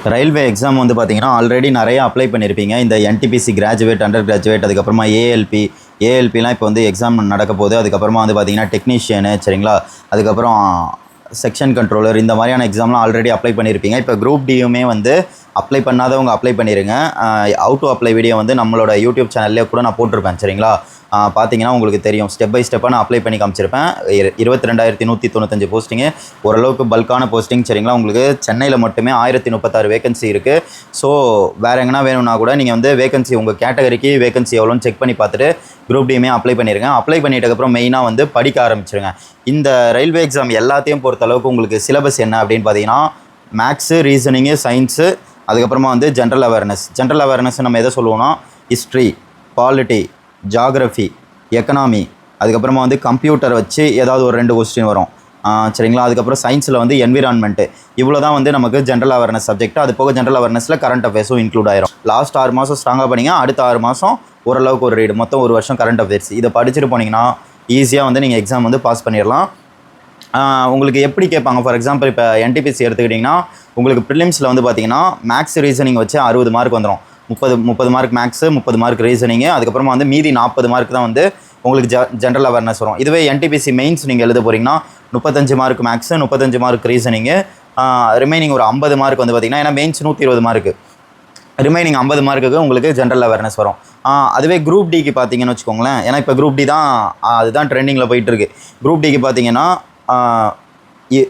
Railway exam வந்து பார்த்தீங்கன்னா already நிறைய அப்ளை பண்ணியிருப்பீங்க. இந்த என்டிபிசி கிராஜுவேட், அண்டர் கிராஜுவேட், அதுக்கப்புறமா ஏஎல்பிலாம் இப்போ வந்து எக்ஸாம் நடக்க போகுது. அதுக்கப்புறமா வந்து பார்த்தீங்கன்னா டெக்னீஷியனு, சரிங்களா, அதுக்கப்புறம் செக்ஷன் கண்ட்ரோலர், இந்த மாதிரியான எக்ஸாம்லாம் ஆல்ரெடி அப்ளை பண்ணியிருப்பீங்க. இப்போ குரூப் டியுமே வந்து அப்ளை பண்ணாதவங்க அப்ளை பண்ணிடுங்க. ஹவ் டு அப்ளை வீடியோ வந்து நம்மளோட யூடியூப் சேனல்லே கூட நான் போட்டிருப்பேன், சரிங்களா. பார்த்தீங்கன்னா உங்களுக்கு தெரியும், ஸ்டெப் பை ஸ்டெப்பாக நான் அப்ளை பண்ணி காமிச்சிருப்பேன். 22,195 போஸ்டிங்கு, ஓரளவுக்கு பல்கான போஸ்டிங், சரிங்களா. உங்களுக்கு சென்னையில் மட்டுமே 1036 வேகன்சி இருக்குது. ஸோ வேறு எங்கன்னா வேணும்னா கூட நீங்கள் வந்து வேகன்சி உங்கள் கேட்டகரிக்கு வேகன்சி எவ்வளோன்னு செக் பண்ணி பார்த்துட்டு குரூப் டியுமே அப்ளை பண்ணிடுங்க. அப்ளை பண்ணிட்டதுக்கப்புறம் மெயினாக வந்து படிக்க ஆரம்பிச்சிருங்க. இந்த ரயில்வே எக்ஸாம் எல்லாத்தையும் பொறுத்தளவுக்கு உங்களுக்கு சிலபஸ் என்ன அப்படின்னு பார்த்தீங்கன்னா, மேக்ஸு, ரீசனிங்கு, சயின்ஸு, அதுக்கப்புறமா வந்து ஜென்ரல் அவேர்னஸ் நம்ம எதை சொல்லுவோம்னா, ஹிஸ்ட்ரி, பாலிட்டி, ஜாகிரஃபி, எக்கனாமி, அதுக்கப்புறமா வந்து கம்ப்யூட்டர் வச்சு ஏதாவது ஒரு 2 கொஸ்டின் வரும், சரிங்களா. அதுக்கப்புறம் சயின்ஸில் வந்து என்விரான்மெண்ட்டு, இவ்வளோ தான் வந்து நமக்கு ஜென்ரல் அவேர்னஸ் சப்ஜெக்ட். அது போக ஜென்ரல் அவேர்னஸில் கரண்ட் அஃபேர்ஸும் இன்க்ளூட் ஆயிரும். லாஸ்ட் 6 மாதம் ஸ்ட்ராங்காக பண்ணிங்க, அடுத்த 6 மாதம் ஓரளவுக்கு ஒரு ரீடு, மொத்தம் ஒரு வருஷம் கரண்ட் அஃபேர்ஸ். இதை படிச்சுட்டு போனீங்கன்னா ஈஸியாக வந்து நீங்கள் எக்ஸாம் வந்து பாஸ் பண்ணிடலாம். உங்களுக்கு எப்படி கேட்பாங்க, ஃபார் எக்ஸாம்பிள் இப்போ என்டிபிசி எடுத்துக்கிட்டிங்கன்னா உங்களுக்கு ப்ரிலிம்ஸில் வந்து பார்த்தீங்கன்னா மேக்ஸ், ரீசனிங் வச்சு 60 மார்க் வந்துடும். 30 மார்க் மேக்ஸு, 30 மார்க் ரீசனிங்கு, அதுக்கப்புறமா வந்து மீதி 40 மார்க் தான் வந்து உங்களுக்கு ஜென்ரல் அவேர்னஸ் வரும். இதுவே என்டிபிசி மெயின்ஸ் நீங்கள் எழுத போகிறீங்கன்னா 35 mark maths, 35 mark reasoning, remaining ஒரு 50 மார்க் வந்து பார்த்திங்கன்னா, ஏன்னா மெயின்ஸ் 120 மார்க்கு, ரிமைனிங் 50 மார்க்குக்கு உங்களுக்கு ஜென்ரல் அவேர்னஸ் வரும். அதுவே குரூப் டிக்கு பார்த்தீங்கன்னு வச்சுக்கோங்களேன், ஏன்னா இப்போ குரூப் டி தான் அதுதான் ட்ரெண்டிங்கில் போயிட்டுருக்கு. குரூப் டிக்கு பார்த்தீங்கன்னா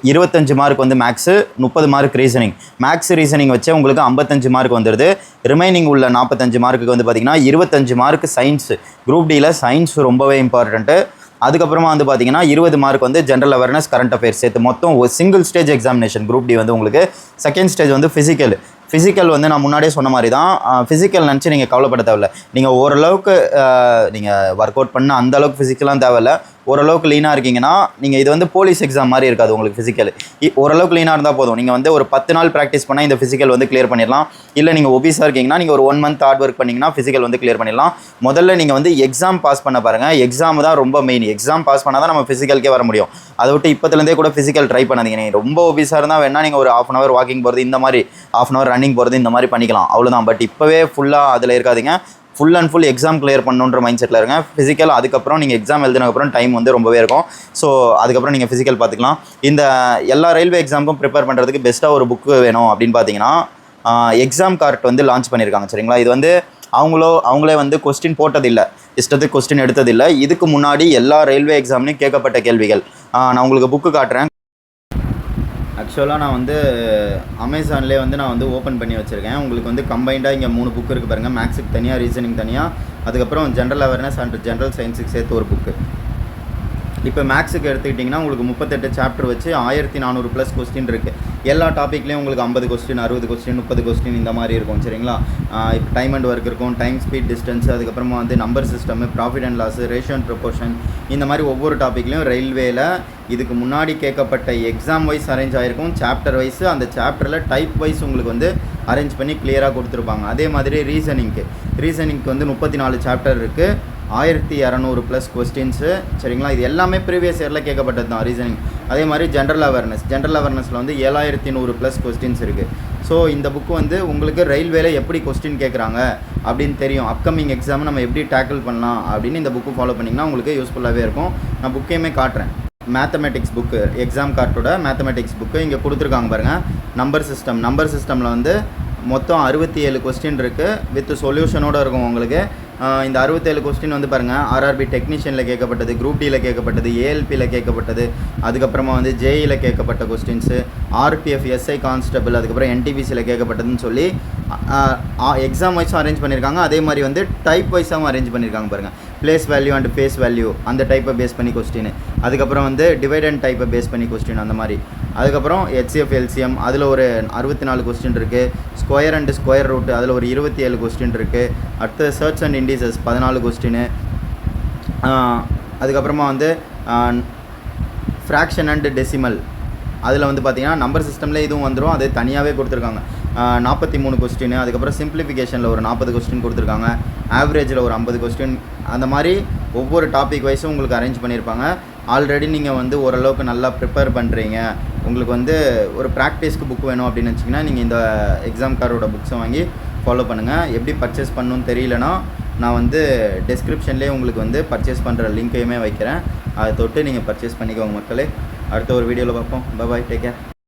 25 மார்க் வந்து maths, 30 mark reasoning. Maths reasoning வச்சு உங்களுக்கு 55 மார்க் வந்துடுது. ரிமைனிங் உள்ள 45 மார்க்குக்கு வந்து பார்த்திங்கன்னா 25 மார்க் சயின்ஸு. குரூப் டியில் சயின்ஸ் ரொம்பவே இம்பார்ட்டண்ட்டு. அதுக்கப்புறமா வந்து பார்த்திங்கன்னா 20 மார்க் வந்து ஜென்ரல் அவேர்னஸ், கரண்ட் அஃபேர்ஸ் சேர்த்து மொத்தம் ஒரு single stage examination group D வந்து உங்களுக்கு. செகண்ட் ஸ்டேஜ் வந்து ஃபிசிக்கல் வந்து நான் முன்னாடியே சொன்ன மாதிரி தான். ஃபிசிக்கல் நினச்சி நீங்கள் கவலைப்பட தேவையில்ல. நீங்கள் ஓரளவுக்கு நீங்கள் ஒர்க் அவுட் பண்ண அந்தளவுக்கு ஃபிசிக்கலாம் தேவையில்ல. ஓரளவுக்கு லீனாக இருக்கீங்கன்னா நீங்கள் இது வந்து போலீஸ் எக்ஸாம் மாதிரி இருக்காது உங்களுக்கு. ஃபிசிக்கல் ஓரளவுக்கு லீனாக இருந்தால் போதும். நீங்கள் வந்து ஒரு 10 நாள் ப்ராக்டிஸ் பண்ணால் இந்த ஃபிசிக்கல் வந்து கிளியர் பண்ணிடலாம். இல்லை நீங்கள் ஒபிஸாக இருக்கீங்கன்னா நீங்கள் ஒரு 1 மந்த் ஹார்ட் ஒர்க் பண்ணிங்கன்னா ஃபிசிக்கல் வந்து கிளியர் பண்ணிடலாம். முதல்ல நீங்கள் வந்து எக்ஸாம் பாஸ் பண்ண பாருங்கள். எக்ஸாம் தான் ரொம்ப மெயின். எக்ஸாம் பாஸ் பண்ணால் தான் நம்ம ஃபிசிக்கலுக்கே வர முடியும். அதை விட்டு இப்போத்துலேருந்தே கூட ஃபிசிக்கல் ட்ரை பண்ணாதீங்க. நீங்கள் ரொம்ப ஒபிஸாக இருந்தால் வேணால் நீங்கள் ஒரு 1/2 hour வாக்கிங் போகிறது, இந்த மாதிரி 1/2 hour ரன்னிங் போகிறது, இந்த மாதிரி பண்ணிக்கலாம், அவ்வளோதான். பட் இப்போவே ஃபுல்லாக அதில் இருக்காதிங்க. Full and full exam clear பண்ணணுன்ற மைண்ட் செட்டில் இருங்க. ஃபிசிக்கல் அதுக்கப்புறம் நீங்கள் எக்ஸாம் எழுதினதுக்கப்புறம் டைம் வந்து ரொம்பவே இருக்கும். ஸோ அதுக்கப்புறம் நீங்கள் ஃபிசிக்கல் பார்த்துக்கலாம். இந்த எல்லா ரயில்வே எக்ஸாமுக்கும் ப்ரிப்பேர் பண்ணுறதுக்கு பெஸ்ட்டாக ஒரு புக்கு வேணும் அப்படின்னு பார்த்தீங்கன்னா, எக்ஸாம் கார்ட் வந்து லான்ச் பண்ணியிருக்காங்க, சரிங்களா. இது வந்து அவங்களே வந்து கொஸ்டின் போட்டதில்லை, இஷ்டத்துக்கு கொஸ்டின் எடுத்ததில்லை. இதுக்கு முன்னாடி எல்லா ரயில்வே எக்ஸாம்லையும் கேட்கப்பட்ட கேள்விகள். நான் உங்களுக்கு புக்கு காட்டுறேன். ஆக்சுவலாக நான் வந்து அமேசான்லேயே வந்து நான் வந்து ஓப்பன் பண்ணி வச்சுருக்கேன். உங்களுக்கு வந்து கம்பைண்டாக இங்கே 3 புக்கு இருக்குது பாருங்கள். மேக்ஸுக்கு தனியாக, ரீசனிங் தனியாக, அதுக்கப்புறம் ஜென்ரல் அவேர்னஸ் அண்ட் ஜென்ரல் சயின்ஸுக்கு சேர்த்து ஒரு புக்கு. இப்போ மேக்ஸுக்கு எடுத்துக்கிட்டிங்கன்னா உங்களுக்கு 38 சாப்டர் வச்சு 1400+ கொஸ்டின் இருக்குது. எல்லா டாப்பிக்லேயும் உங்களுக்கு 50 கொஸ்டின், 60 கொஸ்டின், 30 கொஸ்டின் இந்த மாதிரி இருக்கும், சரிங்களா. இப்போ டைம் அண்ட் ஒர்க் இருக்கும், டைம், ஸ்பீட், டிஸ்டன்ஸ், அதுக்கப்புறமா வந்து number system, profit and loss, ratio and proportion, இந்த மாதிரி ஒவ்வொரு டாப்பிக்லையும் ரயில்வேல இதுக்கு முன்னாடி கேட்கப்பட்ட எக்ஸாம் வைஸ் அரேஞ்ச் ஆகிருக்கும். சாப்டர் வைஸ், அந்த சாப்டரில் டைப் வைஸ் உங்களுக்கு வந்து அரேஞ்ச் பண்ணி கிளியராக கொடுத்துருப்பாங்க. அதே மாதிரி ரீசனிங்க்கு வந்து 34 சாப்டர் இருக்குது, 1200+ கொஸ்டின்ஸு, சரிங்களா. இது எல்லாமே ப்ரீவியஸ் இயரில் கேட்கப்பட்டது தான் ரீசனிங். அதே மாதிரி ஜென்ரல் அவேர்னஸில் வந்து 7100+ கொஸ்டின்ஸ் இருக்குது. ஸோ இந்த புக்கு வந்து உங்களுக்கு ரயில்வேல எப்படி கொஸ்டின் கேட்குறாங்க அப்படின்னு தெரியும். அப்கமிங் எக்ஸாம் நம்ம எப்படி டேக்கிள் பண்ணலாம் அப்படின்னு இந்த புக்கு ஃபாலோ பண்ணிங்கன்னா உங்களுக்கு யூஸ்ஃபுல்லாகவே இருக்கும். நான் புக்கையுமே காட்டுறேன். மேத்தமெட்டிக்ஸ் புக்கு, எக்ஸாம் கார்ட்டோட மேத்தமெட்டிக்ஸ் புக்கு இங்கே கொடுத்துருக்காங்க பாருங்கள். நம்பர் சிஸ்டமில் வந்து மொத்தம் 67 கொஸ்டின் இருக்குது, வித் சொல்யூஷனோடு இருக்கும் உங்களுக்கு. இந்த 67 கொஸ்டின் வந்து பாருங்கள், ஆர்ஆர்பி டெக்னீஷியனில் கேட்கப்பட்டது, குரூப் டியில் கேட்கப்பட்டது, ஏஎல்பியில் கேட்கப்பட்டது, அதுக்கப்புறமா வந்து ஜேஇயில் கேட்கப்பட்ட கொஸ்டின்ஸு, ஆர்பிஎஃப், எஸ்ஐ கான்ஸ்டபிள், அதுக்கப்புறம் என்டிபிசியில் கேட்கப்பட்டதுன்னு சொல்லி எக்ஸாம் வைஸும் அரேஞ்ச் பண்ணியிருக்காங்க. அதே மாதிரி வந்து டைப் வைஸாகவும் அரேஞ்ச் பண்ணியிருக்காங்க பாருங்கள். Place value and face value அந்த டைப்பை பேஸ் பண்ணி கொஸ்டின், அதுக்கப்புறம் வந்து டிவைடண்ட் டைப்பை பேஸ் பண்ணி கொஸ்டின் அந்த மாதிரி. அதுக்கப்புறம் ஹெச்சிஎஃப், எல்சிஎம் அதில் ஒரு 64 கொஸ்டின் இருக்குது. ஸ்கொயர் அண்ட் ஸ்கொயர் ரூட் அதில் ஒரு 27 கொஸ்டின் இருக்குது. அடுத்து சர்ச் அண்ட் இண்டிசஸ் 14 கொஸ்டின். அதுக்கப்புறமா வந்து ஃப்ராக்ஷன் அண்ட் டெசிமல் அதில் வந்து பார்த்திங்கன்னா நம்பர் சிஸ்டமில் இதுவும் வந்துடும், அது தனியாகவே கொடுத்துருக்காங்க. 43 கொஸ்டின். அதுக்கப்புறம் சிம்பிளிஃபிகேஷனில் ஒரு 40 கொஸ்டின் கொடுத்துருக்காங்க. ஆவரேஜில் ஒரு 50 கொஸ்டின். அந்த மாதிரி ஒவ்வொரு டாபிக் வைஸும் உங்களுக்கு அரேஞ்ச் பண்ணியிருப்பாங்க. ஆல்ரெடி நீங்கள் வந்து ஓரளவுக்கு நல்லா ப்ரிப்பேர் பண்ணுறீங்க, உங்களுக்கு வந்து ஒரு ப்ராக்டிஸ்க்கு புக் வேணும் அப்படின்னு வச்சிங்கன்னா நீங்கள் இந்த எக்ஸாம்காரோட புக்ஸை வாங்கி ஃபாலோ பண்ணுங்கள். எப்படி பர்ச்சேஸ் பண்ணணும்னு தெரியலனா நான் வந்து டிஸ்கிரிப்ஷன்லேயே உங்களுக்கு வந்து பர்ச்சேஸ் பண்ணுற லிங்க்கையுமே வைக்கிறேன். அதை தொட்டு நீங்கள் பர்ச்சேஸ் பண்ணிக்கோங்க மக்களே. அடுத்த ஒரு வீடியோவில் பார்ப்போம். பாய், டேக் கேர்.